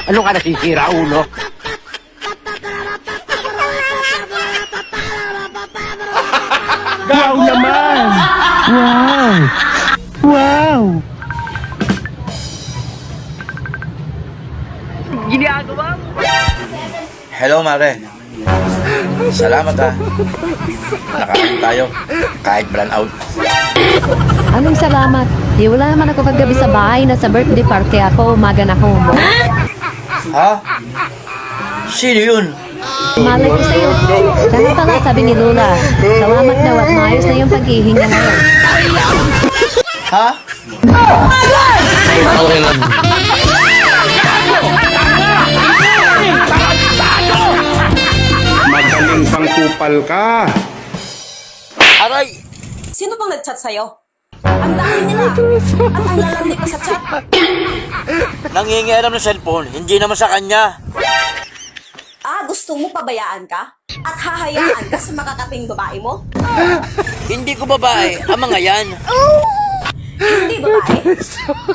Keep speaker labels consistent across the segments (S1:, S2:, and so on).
S1: Ano ka nasisira, ulo? Wow naman! Wow! Wow! Ginagawa mo?
S2: Hello, Mare. Salamat ha. Nakain tayo. Kahit brand out.
S3: Anong salamat? Di wala naman ako kagabi sa bahay na sa birthday party ako, umaga na ako.
S2: Ha? Sino yun?
S3: Malay ko sa'yo. Sana pala sabi ni Lola, salamat daw at maayos na yung paghihinga ngayon.
S2: Ha?
S4: Magaling pang kupal ka.
S2: Aray!
S5: Sino bang nag-chat sa'yo? Ang dami nila. At ang lalandi pa sa chat.
S2: Nangingialam ng cellphone. Hindi naman sa kanya.
S5: Gusto mo pabayaan ka? At hahayaan ka sa makakaping babae mo?
S2: Hindi ko babae. Ang mga yan.
S5: Hindi babae?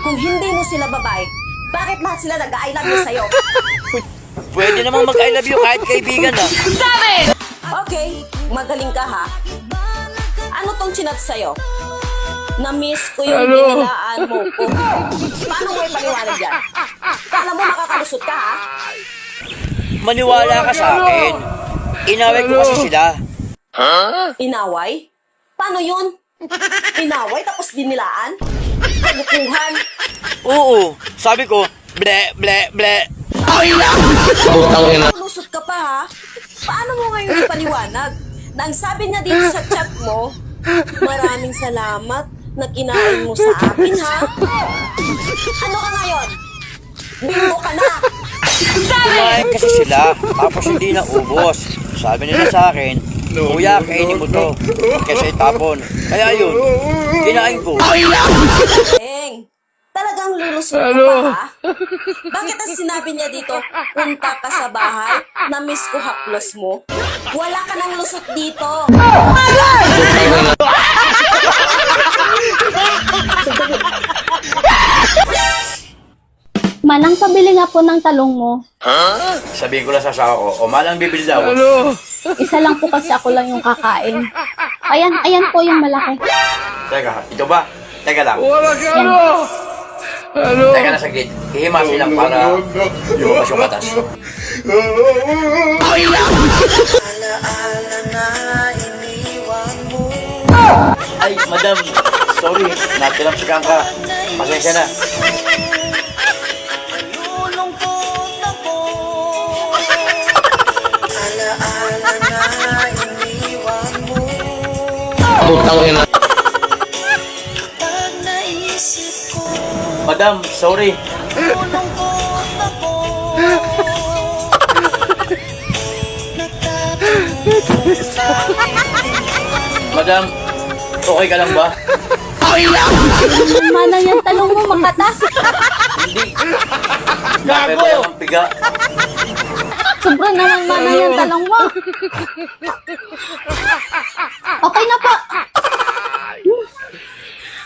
S5: Kung hindi mo sila babae, bakit lahat sila nag-I love you sa'yo?
S2: Pwede namang mag-I love you kahit kaibigan na.
S5: Okay, magaling ka ha. Ano tong chinat sa'yo? Na-miss ko yung binilaan mo ko. Paano mo ipaliwanag yan? Kala mo makakalusot ka ha?
S2: Maniwala ka sa akin. Inaway ko kasi sila.
S5: Inaway? Paano yun? Inaway tapos dinilaan? Kagukuhan?
S2: Oo. Sabi ko, ble, ble, ble.
S5: Lusot ka pa ha? Paano mo ngayon ipaliwanag? Na ang sabi niya dito sa chat mo, maraming salamat na kinain mo sa akin ha? Ano ka ngayon? Bingo ka na!
S2: Kumain kasi sila, tapos hindi na ubos. Sabi nila sa akin, Kuya, kainin mo to. Kesa itapon. Kaya yun, kinain ko.
S5: Eng, talagang lulusot ka pa ha? Bakit ang sinabi niya dito, punta ka sa bahay, na-miss ko haplos mo? Wala ka nang lusot dito.
S6: Manang pabili nga po ng talong mo.
S2: Sabihin ko lang sa asawa ko, o malang bibili daw.
S6: Isa lang po kasi ako lang yung kakain. Ayan po yung malaki.
S2: Teka, ito ba? Teka lang.
S6: Yan.
S2: Teka na saglit. Ihimasin lang para lumabas yung katas. Ay, madam. Sorry, natilamsikan ka. Pasensya na. Madam, sorry. Madam, okay ka lang ba?
S6: Manang yung talong mo makatas.
S2: Hindi. Napebayang ang piga.
S6: Sobrang naman manang yung talong mo. Okay na po.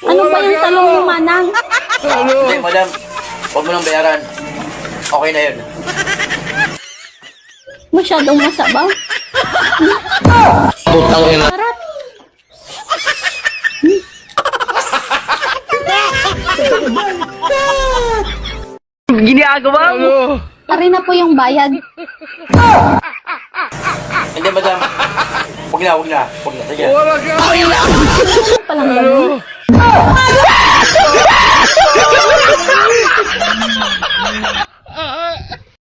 S6: Ano ba yung talong mo, manang?
S2: Hindi, madam. Huwag mo nang bayaran. Okay na yun.
S6: Masyadong masabaw. Sarap.
S1: Ginagawa mo?
S6: Ari na po yung bayad.
S2: Hindi, madam. Huwag na. Sige.
S6: Palang ganun.